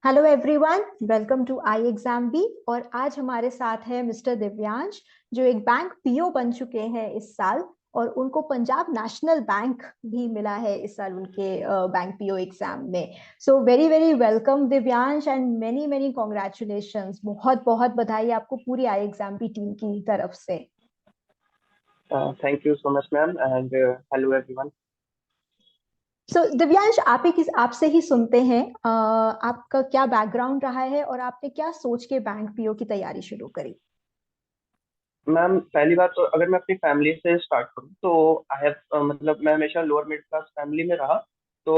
Hello everyone, welcome to I exam B. और आज हमारे साथ है मिस्टर दिव्यांश, जो एक बैंक पीओ बन चुके हैं इस साल। और उनको पंजाब नेशनल बैंक भी मिला है इस साल उनके बैंक पीओ एग्जाम में। So very very welcome Divyansh and many many congratulations. बहुत बहुत बधाई आपको पूरी आई एग्जाम बी टीम की तरफ से। Thank you so much, ma'am, and hello everyone. सो दिव्यांश, आप ही किस आपसे ही सुनते हैं, आपका क्या बैकग्राउंड रहा है और आपने क्या सोच के बैंक पीओ की तैयारी शुरू करी। मैम, पहली बात तो अगर मैं अपनी फैमिली से स्टार्ट करूँ तो आई हैव मतलब मैं हमेशा लोअर मिडिल क्लास फैमिली में रहा। तो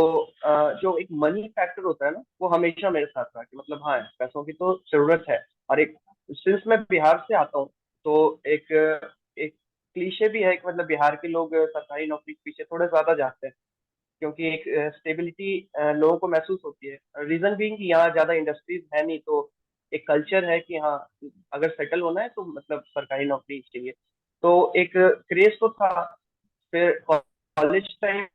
जो एक मनी फैक्टर होता है ना, वो हमेशा मेरे साथ रहा कि मतलब हाँ, पैसों की तो जरूरत है। और एक सिंस मैं बिहार से आता हूँ, तो एक एक क्लीशे भी है कि मतलब बिहार के लोग सरकारी नौकरी के पीछे थोड़े ज्यादा जाते हैं, क्योंकि एक स्टेबिलिटी लोगों को महसूस होती है। रीजन भी कि यहाँ ज्यादा इंडस्ट्रीज है नहीं, तो एक कल्चर है कि हाँ, अगर सेटल होना है तो मतलब सरकारी नौकरी चाहिए। तो एक क्रेज तो था। फिर कॉलेज टाइम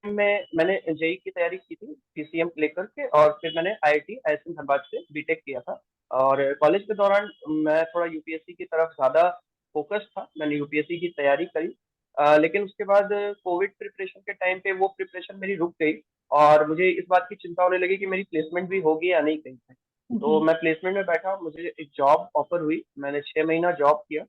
में मैंने जेई की तैयारी की थी पीसीएम लेकर के, और फिर मैंने आईआईटी आईएसएम धनबाद से बीटेक किया था। और कॉलेज के दौरान मैं थोड़ा यूपीएससी की तरफ ज्यादा फोकस था, मैंने यूपीएससी की तैयारी करी। लेकिन उसके बाद कोविड प्रिपरेशन के टाइम पे वो प्रिपरेशन मेरी रुक गई, और मुझे इस बात की चिंता होने लगी कि मेरी प्लेसमेंट भी होगी या नहीं कहीं पे। जी। तो मैं प्लेसमेंट में बैठा, मुझे एक जॉब ऑफर हुई, मैंने 6 महीना जॉब किया।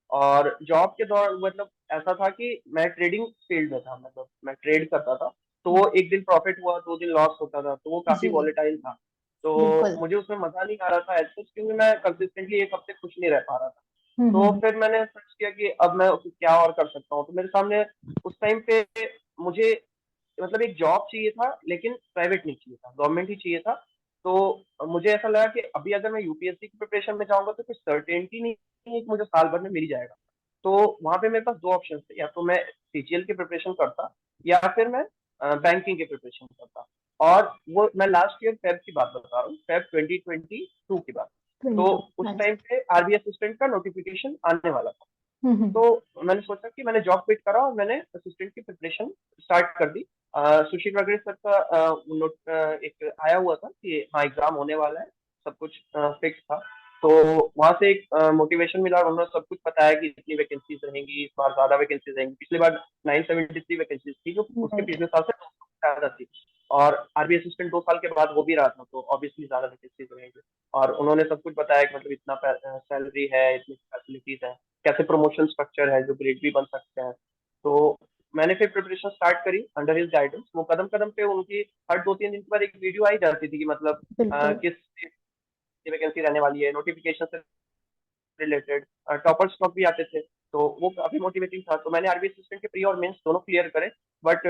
और जॉब के दौरान मतलब ऐसा था कि मैं ट्रेडिंग फील्ड में था, मतलब मैं ट्रेड करता था। तो वो एक दिन प्रॉफिट हुआ, 2 दिन लॉस होता था, तो वो काफी जी। वॉलेटाइल था। तो बिल्कुल। मुझे उसमें मजा नहीं आ रहा था ऐसे, क्योंकि मैं कंसिस्टेंटली एक हफ्ते खुश नहीं रह पा रहा था। तो हम्म। फिर मैंने सर्च किया कि अब मैं उसको क्या और कर सकता हूँ। तो मेरे सामने उस टाइम पे मुझे मतलब एक जॉब चाहिए था, लेकिन प्राइवेट नहीं चाहिए था, गवर्नमेंट ही चाहिए था। तो मुझे ऐसा लगा कि अभी अगर मैं यूपीएससी की प्रिपरेशन में जाऊंगा तो कुछ सर्टेनिटी नहीं है कि मुझे साल भर में मिल जाएगा। तो वहां पे मेरे पास दो ऑप्शन थे, या तो मैं सीजीएल की प्रिपरेशन करता, या फिर मैं बैंकिंग की प्रिपरेशन करता। और वो मैं लास्ट ईयर फेब की बात बता रहा हूँ, फेब 2022 की बात। तो 22। उस हाँ जी। टाइम पे आरबी असिस्टेंट का नोटिफिकेशन आने वाला था। हम्म। तो मैंने सोचा कि मैंने जॉब क्विट करा और मैंने असिस्टेंट की प्रिपरेशन स्टार्ट कर दी। सुशील वगैरह सर का एक आया हुआ था कि हाँ, एग्जाम होने वाला है, सब कुछ फिक्स था। तो वहां से एक मोटिवेशन मिला, और उन्होंने सब कुछ बताया कि इतनी वैकेंसीज रहेंगी, इस बार ज्यादा वैकेंसीज रहेंगी। पिछली बार 973 वैकेंसीज थी, जो उसके राइट। पिछले साल से ज्यादा थी। और आरबी असिस्टेंट 2 साल के बाद हो भी रहा था, तो ऑब्वियसली ज्यादा वैकेंसीज रहेंगी। और उन्होंने सब कुछ बताया कि मतलब इतना सैलरी है, इतनी फैसिलिटीज है, कैसे प्रमोशन स्ट्रक्चर है, जो ग्रेड भी बन सकते हैं। तो मैंने फिर प्रिपरेशन स्टार्ट करी अंडर हिज गाइडेंस। वो कदम कदम पे उनकी हर 2-3 दिन के बाद एक वीडियो आई जाती थी कि मतलब बिल्कुल। किस वैकेंसी रहने वाली है, नोटिफिकेशन से रिलेटेड टॉपर स्टॉक भी आते थे। तो वो काफी मोटिवेटिंग था। तो मैंने आरबी असिस्टेंट के प्री और मेंस दोनों क्लियर करे। बट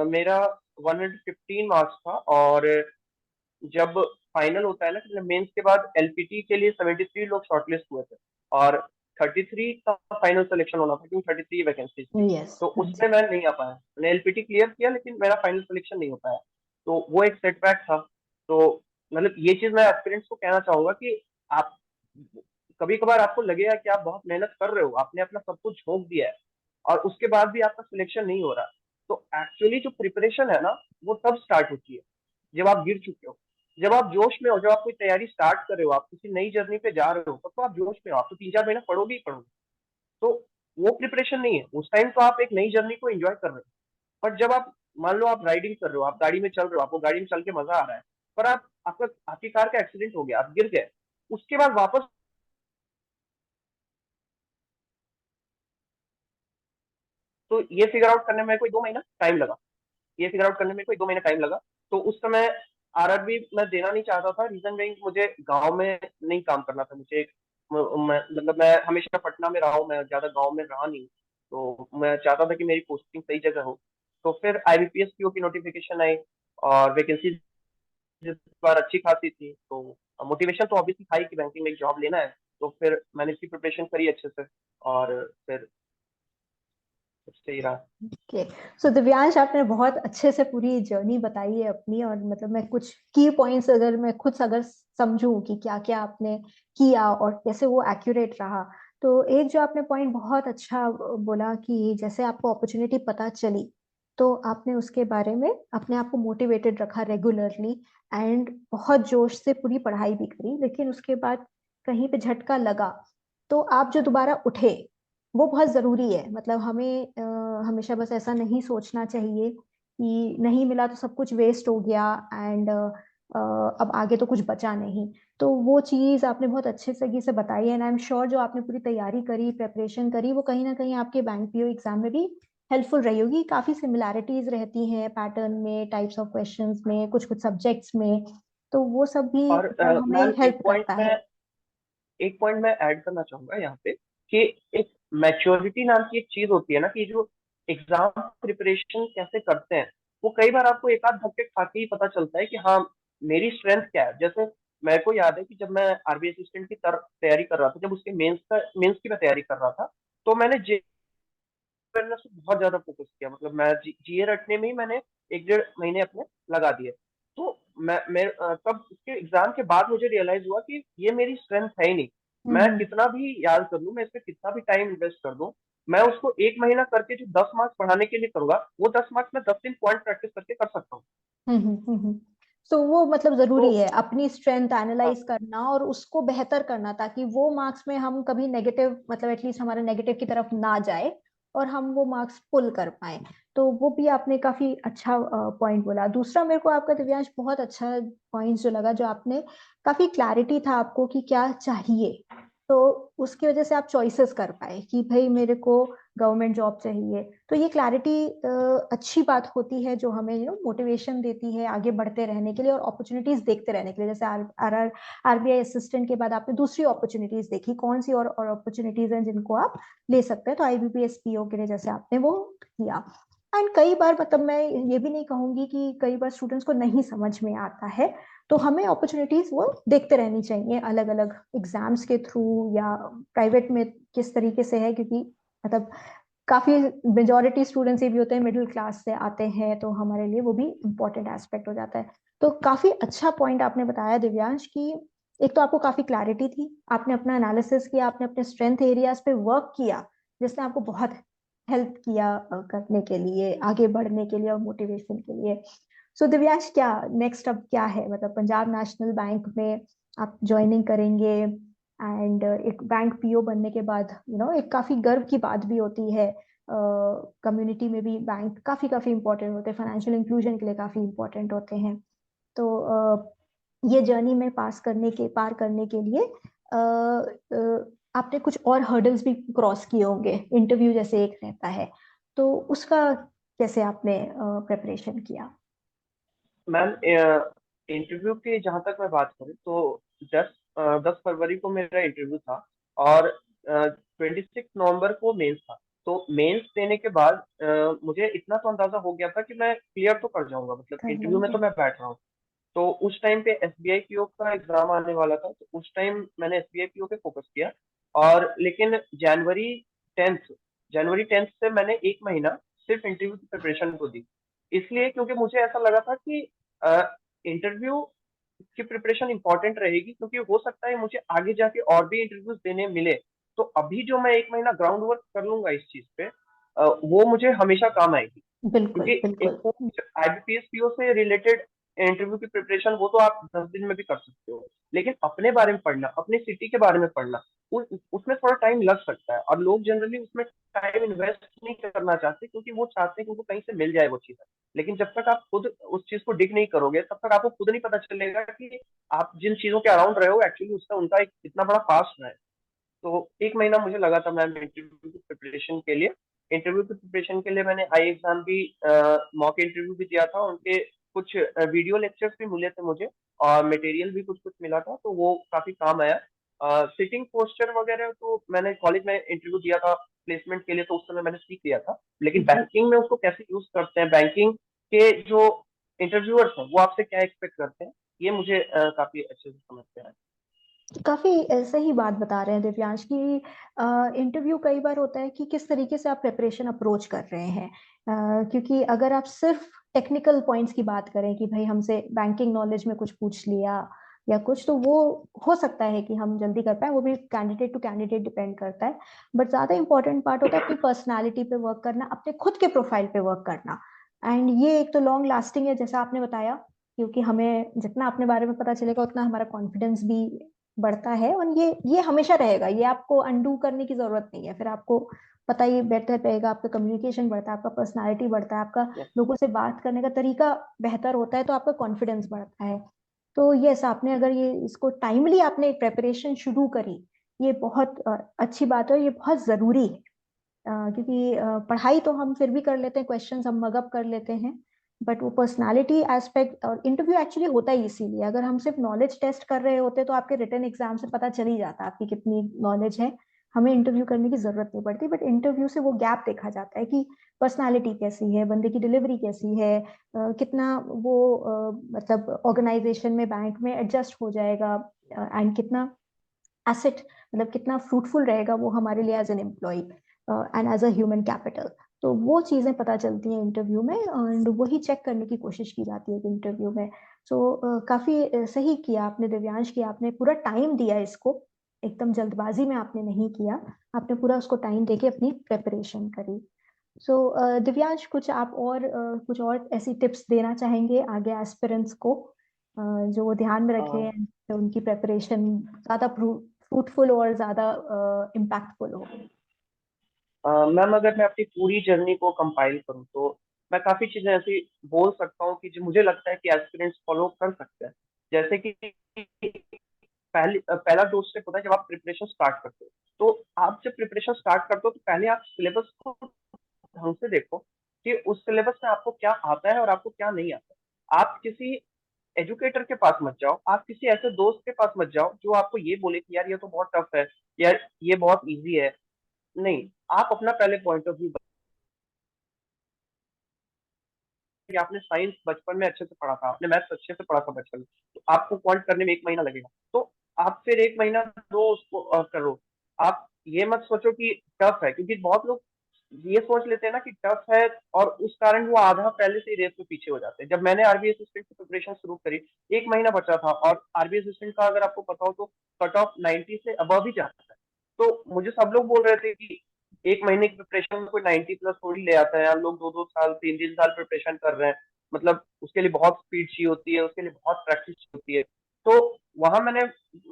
मेरा 115 मार्क्स था। और जब फाइनल होता है ना, मतलब मेंस के बाद एलपीटी के लिए 73 लोग शॉर्टलिस्ट हुए थे, और 33 का फाइनल सिलेक्शन होना था, क्योंकि 33 वैकेंसीज थी। यस। तो हाँ उसमें जी। मैं नहीं आ पाया, मैंने एलपीटी क्लियर किया लेकिन मेरा फाइनल सिलेक्शन नहीं हो पाया। तो वो एक सेटबैक था। तो मतलब ये चीज मैं एस्पिरेंट्स को कहना चाहूंगा कि आप कभी कभार आपको लगेगा कि आप बहुत मेहनत कर रहे हो, आपने अपना सब कुछ झोंक दिया है, और उसके बाद भी आपका सिलेक्शन नहीं हो रहा। तो एक्चुअली जो प्रिपरेशन है ना, वो तब स्टार्ट होती है जब आप गिर चुके हो, जब आप जोश में हो, जब आप कोई तैयारी स्टार्ट कर रहे हो, आप किसी नई जर्नी पे जा रहे हो, तब तो आप जोश में हो, आप तो 3-4 महीना पढ़ोगे ही पढ़ोगे। तो वो प्रिपरेशन नहीं है, उस टाइम तो आप एक नई जर्नी को एंजॉय कर रहे हो। पर जब आप मान लो आप राइडिंग कर रहे हो, आप गाड़ी में चल रहे हो, आपको गाड़ी में चल के मजा आ रहा है, पर आपकी कार का एक्सीडेंट हो गया, आप गिर गए, उसके बाद वापस तो ये फिगर आउट करने में कोई 2 महीना टाइम लगा। ये फिगर आउट करने में कोई 2 महीना टाइम लगा। तो उस समय आरआरबी मैं देना नहीं चाहता था, रीजन बेइंग मुझे गांव में नहीं काम करना था। मुझे मतलब मैं हमेशा पटना में रहा हूँ, मैं ज्यादा गांव में रहा नहीं। तो मैं चाहता था कि मेरी पोस्टिंग सही जगह हो। तो फिर आईबीपीएस पीओ की नोटिफिकेशन आई, और वैकेंसी इस बार अच्छी खासी थी। तो मोटिवेशन तो ऑब्वियसली था ही कि बैंकिंग में एक जॉब लेना है। तो फिर मैंने इसकी प्रिपरेशन करी अच्छे से, और फिर सही रहा। ओके। सो दिव्यांश, आपने बहुत अच्छे से पूरी जर्नी बताई है अपनी। और मतलब मैं कुछ की पॉइंट्स अगर मैं खुद अगर समझूं कि क्या क्या आपने किया और कैसे वो एक्यूरेट रहा, तो एक जो आपने पॉइंट बहुत अच्छा बोला कि जैसे आपको अपॉर्चुनिटी पता चली तो आपने उसके बारे में अपने आप को मोटिवेटेड रखा रेगुलरली एंड बहुत जोश से पूरी पढ़ाई भी करी, लेकिन उसके बाद कहीं पे झटका लगा तो आप जो दोबारा उठे वो बहुत जरूरी है। मतलब हमें हमेशा बस ऐसा नहीं सोचना चाहिए कि नहीं मिला तो सब कुछ वेस्ट हो गया एंड अब आगे तो कुछ बचा नहीं। तो वो चीज आपने बहुत अच्छे से बताई एंड आई एम श्योर जो आपने पूरी तैयारी करी, प्रेपरेशन करी, वो कहीं ना कहीं आपके बैंक पीओ एग्जाम में भी हेल्पफुल रही होगी। काफी सिमिलैरिटीज रहती हैं पैटर्न में, टाइप्स ऑफ क्वेश्चंस में, कुछ कुछ सब्जेक्ट्स में, तो वो सब भी और मतलब हमें मैम हेल्प करता है। एक पॉइंट मैं ऐड करना चाहूंगा यहाँ पे कि एक मैच्योरिटी नाम की एक चीज होती है ना, कि जो एग्जाम प्रिपरेशन कैसे करते हैं, वो कई बार आपको एक आध धक्के खा के ही पता चलता है कि हाँ मेरी स्ट्रेंथ क्या है। जैसे मेरे को याद है कि जब मैं आरबी असिस्टेंट की तैयारी कर रहा था, जब उसके मेंस की मैं तैयारी कर रहा था, तो मैंने अवेयरनेस पे बहुत ज्यादा फोकस किया। मतलब मैं जीए रटने में ही मैंने 1 डेढ़ महीने अपने लगा दिए। तो तब उसके एग्जाम के बाद मुझे रियलाइज हुआ कि ये मेरी स्ट्रेंथ है ही नहीं। मैं हम्म कितना भी याद कर लूं, मैं इस पे कितना भी टाइम इन्वेस्ट कर दूं, मैं उसको 1 महीना करके जो 10 मार्क्स बढ़ाने के लिए करूंगा, वो 10 मार्क्स में 10 दिन पॉइंट प्रैक्टिस करके कर सकता हूँ। तो वो मतलब तो जरूरी है अपनी स्ट्रेंथ हाँ, एनालाइज करना और उसको बेहतर करना, ताकि वो मार्क्स में हम कभी नेगेटिव, मतलब एटलीस्ट हमारे नेगेटिव की तरफ ना जाए और हम वो मार्क्स पुल कर पाए। तो वो भी आपने काफी अच्छा पॉइंट बोला। दूसरा मेरे को आपका दिव्यांश बहुत अच्छा पॉइंट जो लगा, जो आपने काफी क्लैरिटी था आपको कि क्या चाहिए, तो उसकी वजह से आप चॉइसेस कर पाए कि भाई मेरे को गवर्नमेंट जॉब चाहिए। तो ये क्लैरिटी अच्छी बात होती है जो हमें मोटिवेशन देती है आगे बढ़ते रहने के लिए और अपॉर्चुनिटीज देखते रहने के लिए। जैसे आरबीआई असिस्टेंट के बाद आपने दूसरी अपॉर्चुनिटीज देखी, कौन सी और अपॉर्चुनिटीज हैं जिनको आप ले सकते हैं, तो आईबीपीएस पीओ के लिए जैसे आपने वो किया। एंड कई बार मतलब मैं ये भी नहीं कहूंगी कि कई बार स्टूडेंट्स को नहीं समझ में आता है, तो हमें अपॉर्चुनिटीज वो देखते रहनी चाहिए अलग अलग एग्जाम्स के थ्रू या प्राइवेट में किस तरीके से है, क्योंकि मतलब काफी मेजोरिटी स्टूडेंट्स ये भी होते हैं मिडिल क्लास से आते हैं, तो हमारे लिए वो भी इम्पोर्टेंट एस्पेक्ट हो जाता है। तो काफी अच्छा पॉइंट आपने बताया दिव्यांश की एक तो आपको काफी क्लैरिटी थी, आपने अपना एनालिसिस किया, आपने अपने स्ट्रेंथ एरियाज पे वर्क किया, जिसने आपको बहुत हेल्प किया करने के लिए, आगे बढ़ने के लिए और मोटिवेशन के लिए। सो दिव्यांश, क्या नेक्स्ट अब क्या है? मतलब पंजाब नेशनल बैंक में आप ज्वाइनिंग करेंगे एंड एक बैंक पीओ बनने के बाद एक काफी गर्व की बात भी होती है। कम्युनिटी में भी बैंक काफी काफी इंपॉर्टेंट होते हैं, फाइनेंशियल इंक्लूजन के लिए काफी इंपॉर्टेंट होते हैं। तो ये जर्नी में पार करने के लिए आपने कुछ और हर्डल्स भी क्रॉस किए होंगे, इंटरव्यू जैसे एक रहता है, तो उसका कैसे आपने प्रेपरेशन किया? मैम इंटरव्यू की जहां तक मैं बात करूँ तो 10 फरवरी को मेरा इंटरव्यू था, और 26 नवंबर को मेंस था। तो मेंस देने के बाद मुझे इतना तो अंदाजा हो गया था कि मैं क्लियर तो कर जाऊंगा, मतलब कर इंटरव्यू में लेंगे। तो मैं बैठ रहा हूँ। तो उस टाइम पे एसबीआई पीओ का एग्जाम आने वाला था, तो उस टाइम मैंने एसबीआई पीओ पे फोकस किया। और लेकिन टेंथ जनवरी 10 से मैंने 1 महीना सिर्फ इंटरव्यू की प्रिपरेशन को दी। इसलिए क्योंकि मुझे ऐसा लगा था कि इंटरव्यू की प्रिपरेशन इंपॉर्टेंट रहेगी, क्योंकि हो सकता है मुझे आगे जाके और भी इंटरव्यूज देने मिले। तो अभी जो मैं 1 महीना ग्राउंड वर्क कर लूंगा इस चीज पे, वो मुझे हमेशा काम आएगी। बिल्कुल क्योंकि एक बिल्कुल। तो आईबीपीएस पीओ से रिलेटेड इंटरव्यू की प्रिपरेशन वो तो आप 10 दिन में भी कर सकते हो, लेकिन अपने बारे में पढ़ना, अपने सिटी के बारे में पढ़ना, उसमें थोड़ा टाइम लग सकता है। और लोग जनरली उसमें टाइम इन्वेस्ट नहीं करना चाहते, क्योंकि वो चाहते हैं कि उनको कहीं से मिल जाए वो चीज। लेकिन जब तक आप खुद उस चीज को डिग नहीं करोगे, तब तक आपको खुद नहीं पता चलेगा कि आप जिन चीजों के अराउंड रहे हो एक्चुअली उसका उनका एक इतना बड़ा पास्ट है। तो 1 महीना मुझे लगा था मैम इंटरव्यू की प्रिपरेशन के लिए। इंटरव्यू की प्रिपरेशन के लिए मैंने आई एग्जाम भी, मॉक इंटरव्यू भी दिया था, उनके कुछ वीडियो लेक्चर्स भी मिले थे मुझे, और मटेरियल भी कुछ कुछ मिला था, तो वो काफी काम आया। सिटिंग पोस्चर वगैरह तो मैंने कॉलेज में इंटरव्यू दिया था प्लेसमेंट के लिए, तो उस समय मैंने सीख लिया था। लेकिन बैंकिंग में उसको कैसे यूज करते हैं, बैंकिंग के जो इंटरव्यूअर्स हैं वो आपसे क्या एक्सपेक्ट करते हैं, ये मुझे काफी अच्छे से समझ में आया। काफी सही बात बता रहे हैं दिव्यांश की। इंटरव्यू कई बार होता है कि किस तरीके से आप प्रेपरेशन अप्रोच कर रहे हैं, क्योंकि अगर आप सिर्फ टेक्निकल पॉइंट्स की बात करें कि भाई हमसे बैंकिंग नॉलेज में कुछ पूछ लिया या कुछ, तो वो हो सकता है कि हम जल्दी कर पाए, वो भी कैंडिडेट टू कैंडिडेट डिपेंड करता है। बट ज्यादा इंपॉर्टेंट पार्ट होता है अपनी पर्सनालिटी पे वर्क करना, अपने खुद के प्रोफाइल पे वर्क करना। एंड ये एक तो लॉन्ग लास्टिंग है जैसा आपने बताया, क्योंकि हमें जितना अपने बारे में पता चलेगा उतना हमारा कॉन्फिडेंस भी बढ़ता है, और ये हमेशा रहेगा, ये आपको अनडू करने की जरूरत नहीं है। फिर आपको पता ही बेहतर रहेगा, आपका कम्युनिकेशन बढ़ता है, आपका पर्सनालिटी बढ़ता है, आपका Yes. लोगों से बात करने का तरीका बेहतर होता है, तो आपका कॉन्फिडेंस बढ़ता है। तो यस, आपने अगर ये इसको टाइमली आपने प्रेपरेशन शुरू करी, ये बहुत अच्छी बात है, ये बहुत जरूरी है। क्योंकि पढ़ाई तो हम फिर भी कर लेते हैं, क्वेश्चंस हम मगअप कर लेते हैं, बट वो पर्सनालिटी एस्पेक्ट, और इंटरव्यू एक्चुअली होता ही इसीलिए। अगर हम सिर्फ नॉलेज टेस्ट कर रहे होते तो आपके रिटन एग्जाम से पता चल ही जाता आपकी कितनी नॉलेज है, हमें इंटरव्यू करने की जरूरत नहीं पड़ती। बट इंटरव्यू से वो गैप देखा जाता है कि पर्सनालिटी कैसी है, बंदे की डिलीवरी कैसी है, कितना वो मतलब ऑर्गेनाइजेशन में, बैंक में एडजस्ट हो जाएगा, एंड कितना एसेट, मतलब कितना फ्रूटफुल रहेगा वो हमारे लिए as an employ and as a human capital. तो वो चीजें पता चलती हैं इंटरव्यू में, एंड वही चेक करने की कोशिश की जाती है इंटरव्यू में। सो काफी सही किया आपने दिव्यांश, की आपने पूरा टाइम दिया इसको, एकदम जल्दबाजी में आपने नहीं किया, आपने पूरा उसको टाइम देके अपनी प्रेपरेशन करी। सो दिव्यांश, कुछ आप और कुछ और ऐसी टिप्स देना चाहेंगे आगे एस्पिरेंट्स को, जो वो ध्यान में रखें, तो उनकी प्रेपरेशन ज्यादा फ्रूटफुल और ज्यादा इम्पैक्टफुल हो? मैम, अगर मैं अपनी पूरी जर्नी को कंपाइल करूँ तो मैं काफी चीजें ऐसी बोल सकता हूँ कि जो मुझे लगता है कि एस्पिरेंट्स फॉलो कर सकते हैं। जैसे कि पहला दो स्टेप होता है जब आप प्रिपरेशन स्टार्ट करते हो। तो आप जब प्रिपरेशन स्टार्ट करते हो तो पहले आप सिलेबस को ढंग से देखो कि उस सिलेबस में आपको क्या आता है और आपको क्या नहीं आता है। आप किसी एजुकेटर के पास मत जाओ, आप किसी ऐसे दोस्त के पास मत जाओ जो आपको ये बोले कि यार ये तो बहुत टफ है, यार ये बहुत इजी है। नहीं, आप अपना पहले पॉइंट ऑफ व्यू, कि आपने साइंस बचपन में अच्छे से पढ़ा था, आपने मैथ्स अच्छे से पढ़ा था बचपन में, तो आपको क्वांट करने में 1 महीना लगेगा, तो आप फिर 1 महीना दो उसको करो। आप ये मत सोचो कि टफ है, क्योंकि बहुत लोग ये सोच लेते हैं ना कि टफ है, और उस कारण वो आधा पहले से ही रेस में पीछे हो जाते हैं। जब मैंने आरबी असिस्टेंट की प्रिपरेशन शुरू करी, 1 महीना बचा था, और आरबी असिस्टेंट का अगर आपको पता हो तो कट ऑफ 90 से अबव ही जाता है। तो मुझे सब लोग बोल रहे थे कि 1 महीने की प्रिपरेशन में कोई 90 प्लस थोड़ी ले आता है, हम लोग 2-2 साल 3-3 साल प्रिपरेशन कर रहे हैं, मतलब उसके लिए बहुत स्पीड चाहिए होती है, उसके लिए बहुत प्रैक्टिस चाहिए होती है। तो वहां मैंने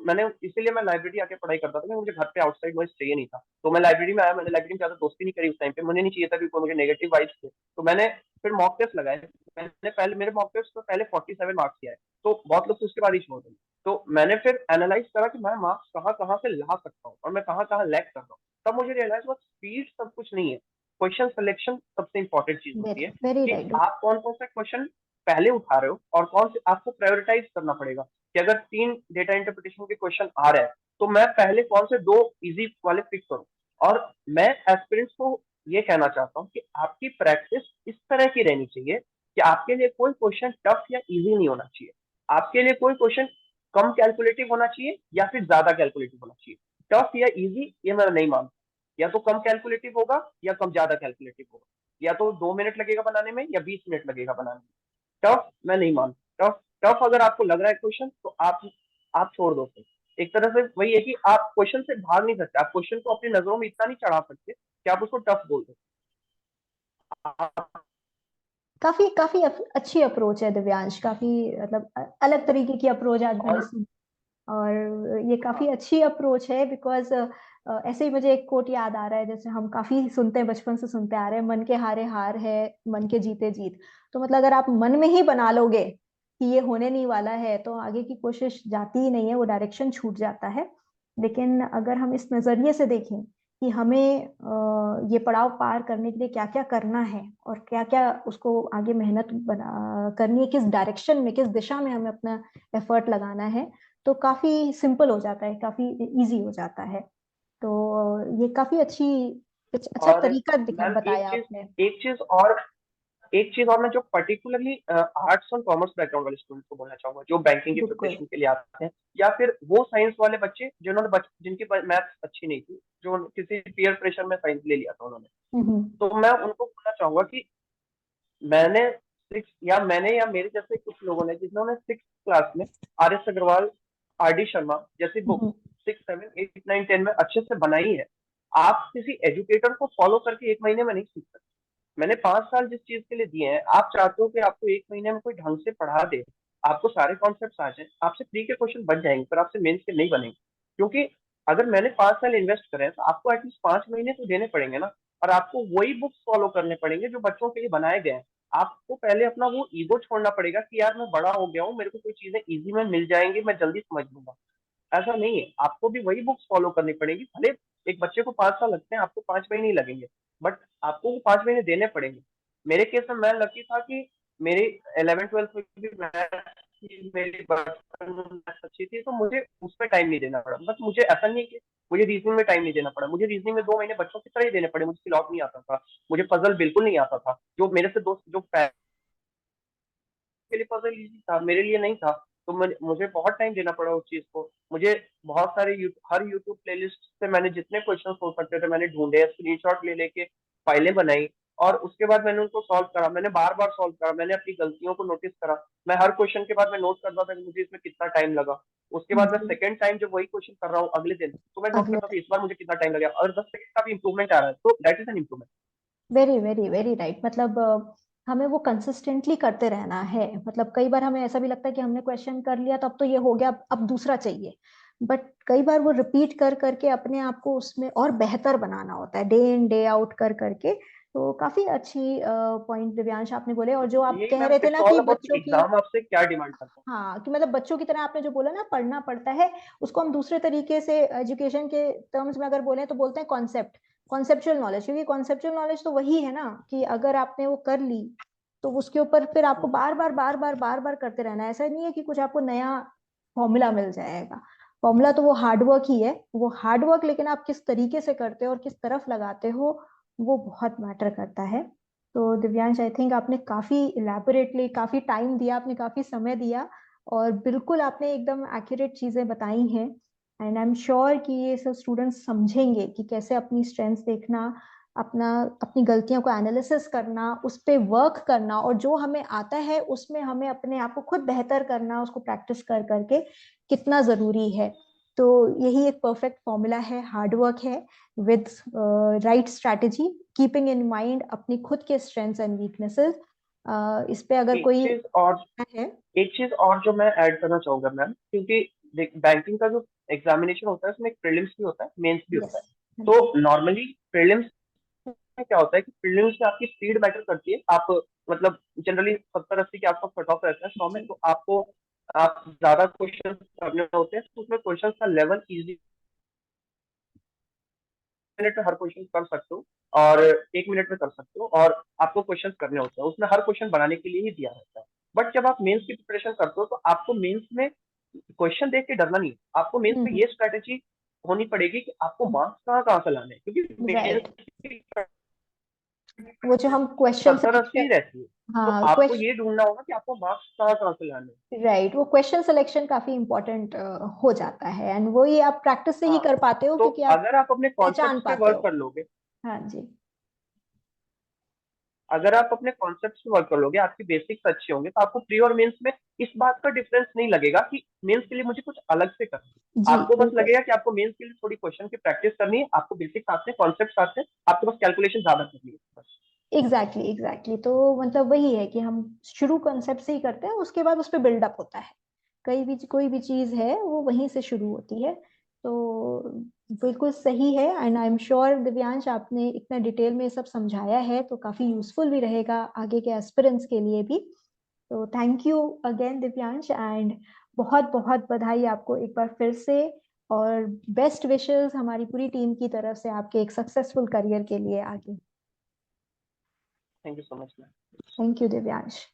मैंने इसीलिए मैं लाइब्रेरी आके पढ़ाई करता था, क्योंकि मुझे घर पे आउटसाइड नॉइज चाहिए नहीं था। तो मैं लाइब्रेरी में आया, मैंने लाइब्रेरी में ज्यादा दोस्ती नहीं करी उस टाइम पे, मुझे नहीं चाहिए था कि कोई मुझे नेगेटिव वाइब्स थे। तो मैंने फिर मॉक टेस्ट लगाए। मैंने पहले मेरे मॉक टेस्ट में पहले 47 मार्क्स किया है, तो बहुत लोग तो उसके बाद ही छोड़ देंगे। तो मैंने फिर एनालाइज करा कि मैं मार्क्स कहाँ कहाँ से ला सकता हूँ और मैं कहाँ कहाँ लैग कर रहा हूँ। तब मुझे रियलाइज हुआ स्पीड सब कुछ नहीं है, क्वेश्चन सिलेक्शन सबसे इंपॉर्टेंट चीज होती वेरी है, वेरी कि राइट। आप कौन कौन से क्वेश्चन पहले उठा रहे हो और कौन से आपको प्रायोरिटाइज करना पड़ेगा। कि अगर 3 डेटा इंटरप्रिटेशन के क्वेश्चन आ रहे हैं, तो मैं पहले कौन से 2 इजी वाले पिक करूं। और मैं एस्पिरेंट्स को ये कहना चाहता हूँ कि आपकी प्रैक्टिस इस तरह की रहनी चाहिए कि आपके लिए कोई क्वेश्चन टफ या इजी नहीं होना चाहिए। आपके लिए कोई क्वेश्चन कम कैलकुलेटिव होना चाहिए या फिर ज्यादा कैलकुलेटिव होना चाहिए। टफ या इजी ये मैं नहीं मानता, या तो कम कैलकुलेटिव होगा या कम ज्यादा कैलकुलेटिव होगा, या तो 2 मिनट लगेगा बनाने में या 20 मिनट लगेगा बनाने में। टफ मैं नहीं मानता। टफ टफ अगर आपको लग रहा है क्वेश्चन, तो आप छोड़ दो फिर। एक तरह से वही है कि आप क्वेश्चन से भाग नहीं सकते, आप क्वेश्चन को अपनी नजरों में इतना नहीं चढ़ा सकते कि आप उसको टफ बोल दो। काफी काफी अच्छी अप्रोच है दिव्यांश, काफी मतलब अलग तरीके की अप्रोच आज मैंने और सुनी, और ये काफी हाँ, अच्छी अप्रोच है, बिकॉज ऐसे ही मुझे एक कोट याद आ रहा है, जैसे हम काफी सुनते हैं, बचपन से सुनते आ रहे हैं, मन के हारे हार है, मन के जीते जीत। तो मतलब अगर आप मन में ही बना लोगे कि ये होने नहीं वाला है, तो आगे की कोशिश जाती ही नहीं है, वो डायरेक्शन छूट जाता है। लेकिन अगर हम इस नजरिए से देखें कि हमें ये पड़ाव पार करने के लिए क्या क्या करना है, और क्या क्या उसको आगे मेहनत करनी है, किस डायरेक्शन में, किस दिशा में हमें अपना एफर्ट लगाना है, तो काफी सिंपल हो जाता है, काफी इजी हो जाता है। तो ये काफी अच्छा और तरीका दिखा मैम बताया आपने। एक चीज और एक चीज और मैं जो पर्टिकुलरली आर्ट्स और कॉमर्स बैकग्राउंड वाले स्टूडेंट को बोलना चाहूंगा, जो बैंकिंग की बिल्कुल। प्रिपरेशन के लिए आते हैं, या फिर वो साइंस वाले बच्चे जिनकी मैथ्स अच्छी नहीं थी, जो किसी पीयर प्रेशर में साइंस ले लिया था उन्होंने, हम्म। तो मैं उनको बोलना चाहूंगा कि मैंने या मेरे जैसे कुछ लोगों ने जिन्होंने 6 क्लास में RS अग्रवाल, RD शर्मा जैसी बुक हम्म। 6, 7, 8, 9, 10 में अच्छे से बनाई है, आप किसी एजुकेटर को फॉलो करके 1 महीने में नहीं सीख सकते। मैंने 5 साल जिस चीज के लिए दिए हैं, आप चाहते हो कि आपको 1 महीने में कोई ढंग से पढ़ा दे, आपको सारे कॉन्सेप्ट आ जाए, आपसे प्री के क्वेश्चन बन जाएंगे पर आपसे मेंस के नहीं बनेंगे। क्योंकि अगर मैंने 5 साल इन्वेस्ट करे हैं तो आपको एटलीस्ट 5 महीने तो देने पड़ेंगे ना। और आपको वही बुक्स फॉलो करने पड़ेंगे जो बच्चों के लिए बनाए गए हैं। आपको पहले अपना वो ईगो छोड़ना पड़ेगा कि यार मैं बड़ा हो गया हूँ, मेरे को कोई चीजें इजी में मिल जाएंगी, मैं जल्दी समझ लूंगा। ऐसा नहीं है, आपको भी वही बुक्स फॉलो करनी पड़ेगी। भले एक बच्चे को 5 साल लगते हैं, आपको 5 महीने ही लगेंगे, बट आपको वो 5 महीने देने पड़ेंगे। मेरे केस में मैं लकी था कि मेरी 11th 12th में भी मैथ की मेरी बचपन में मैथ अच्छी थी, तो मुझे उस पर टाइम नहीं देना पड़ा। बट मुझे ऐसा नहीं है कि मुझे रीजनिंग में टाइम नहीं देना पड़ा। मुझे रीजनिंग में 2 महीने बच्चों की तरह ही देने पड़े। मुझे फिल आउट नहीं आता था, मुझे पजल बिल्कुल नहीं आता था। जो मेरे से दोस्त जो के लिए पजल इजी था, मेरे लिए नहीं था। तो मुझे बहुत टाइम देना पड़ा उस चीज को। मुझे बहुत सारे हर यूट्यूब प्लेलिस्ट से मैंने जितने क्वेश्चन हो सकते थे मैंने ढूंढे, स्क्रीनशॉट ले लेके फाइलें बनाई, और उसके बाद मैंने उनको सॉल्व करा। मैंने बार बार सॉल्व करा, मैंने अपनी गलतियों को नोटिस करा। मैं हर क्वेश्चन के बाद मैं नोट करता था कि मुझे इसमें कितना टाइम लगा। उसके बाद मैं जी। सेकंड टाइम जब वही क्वेश्चन कर रहा हूँ अगले दिन, तो मैं नोट अगले करता था इस बार मुझे कितना टाइम लगेगा, और 10 सेकंड का भी इंप्रूवमेंट आ रहा है, तो that is an improvement. Very very very right. मतलब हमें वो कंसिस्टेंटली करते रहना है। मतलब कई बार हमें ऐसा भी लगता है कि हमने क्वेश्चन कर लिया तो अब तो ये हो गया, अब दूसरा चाहिए। बट कई बार वो रिपीट कर करके अपने आप को उसमें और बेहतर बनाना होता है, डे इन डे आउट कर करके। तो काफी अच्छी पॉइंट दिव्यांश आपने बोले। और जो आप यही कह मैम, रहे थे इट्स ना ऑल कि अबाउट बच्चों की, एग्जाम आपसे क्या डिमांड करता है। हाँ, कि मतलब बच्चों की तरह आपने जो बोला ना पढ़ना पड़ता है, उसको हम दूसरे तरीके से एजुकेशन के टर्म्स में अगर बोले तो बोलते हैं कॉन्सेप्ट, कॉन्सेप्चुअल नॉलेज। क्योंकि कॉन्सेप्चुअल नॉलेज तो वही है ना कि अगर आपने वो कर ली तो उसके ऊपर फिर आपको बार बार बार बार बार बार करते रहना है। ऐसा नहीं है कि कुछ आपको नया फॉर्मूला मिल जाएगा। फॉर्मूला तो वो हार्डवर्क ही है, वो हार्डवर्क, लेकिन आप किस तरीके से करते हो और किस तरफ लगाते हो वो बहुत मैटर करता है। तो दिव्यांश, आई थिंक आपने काफी इलेबोरेटली, काफी टाइम दिया, आपने काफी समय दिया, और बिल्कुल आपने एकदम एक्यूरेट चीजें बताई हैं। एंड आई एम श्योर कि ये सब स्टूडेंट्स समझेंगे कि कैसे अपनी स्ट्रेंथ्स देखना, अपना अपनी गलतियों को एनालिसिस करना, उस पे वर्क करना, और जो हमें आता है उसमें हमें अपने आप को खुद बेहतर करना, उसको प्रैक्टिस कर करके कितना जरूरी है। तो यही एक परफेक्ट फॉर्मूला है, हार्डवर्क है with right strategy, keeping in mind अपनी खुद के स्ट्रेंथ्स एंड वीकनेसेस। इस पे अगर एक कोई चीज और है। एक चीज और जो मैं ऐड करना चाहूंगा मैम, क्योंकि बैंकिंग का जो एग्जामिनेशन होता है उसमें एक प्रीलिम्स भी होता है, मेंस भी यस। होता है। तो नॉर्मली प्रीलिम्स में क्या होता है कि प्रीलिम्स में आपकी स्पीड मैटर करती है। आप मतलब जनरली 70-80 के आसपास कट ऑफ रहता है 100 में, जी। तो आपको आप ज्यादा क्वेश्चन करने होते हैं, तो उसमें क्वेश्चन का लेवल इजी, मिनट में हर क्वेश्चन कर सकते हो और 1 मिनट में कर सकते हो, और आपको क्वेश्चन करने होते हैं, उसमें हर क्वेश्चन बनाने के लिए ही दिया रहता है। बट जब आप मेंस की प्रिपरेशन करते हो तो आपको मेंस में क्वेश्चन देख के डरना नहीं है। आपको मेंस में ये स्ट्रेटेजी होनी पड़ेगी कि आपको मार्क्स कहाँ कहाँ से लाने हैं, क्योंकि मेंस राइट। की वो जो हम क्वेश्चन 70-80 सिलेक्शन, रहती है। तो हाँ आपको क्वेश्चन, ये ढूंढना होगा कि आपको मार्क्स कहाँ कहाँ से लाने हैं। राइट, वो क्वेश्चन सिलेक्शन काफी इंपॉर्टेंट हो जाता है। एंड वो ये आप प्रैक्टिस से ही हाँ, कर पाते हो तो क्योंकि आप अगर आप अपने पहचान कॉन्सेप्ट पे पाते वर्क हो। कर लोगे, हाँ जी। अगर आप अपने कॉन्सेप्ट पे वर्क कर लोगे, आपकी बेसिक्स अच्छे होंगे, तो आपको प्री और मेंस में इस बात का डिफरेंस नहीं लगेगा कि मेंस के लिए मुझे कुछ अलग से करना है। जी आपको बस बिल्कुल। लगेगा कि आपको मेंस के लिए थोड़ी क्वेश्चन की प्रैक्टिस करनी है, आपको बेसिक्स आते हैं, कॉन्सेप्ट आते हैं, आपको बस कैलकुलेशन ज्यादा करनी है बस। Exactly exactly. तो मतलब वही है कि हम शुरू कॉन्सेप्ट से ही करते हैं, उसके बाद उस पर बिल्डअप होता है। कोई भी चीज है वो वहीं से शुरू होती है। तो बिल्कुल सही है। And I am sure Divyansh, आपने इतना डिटेल में ये सब समझाया है तो काफी यूजफुल भी रहेगा आगे के एस्पिरेंट्स के लिए भी। तो thank you again Divyansh, and बहुत बहुत बधाई आपको एक बार फिर से। और बेस्ट विशेस हमारी पूरी टीम की तरफ से आपके एक सक्सेसफुल करियर के लिए आगे। Thank you so much ma'am. Thank you Divyansh.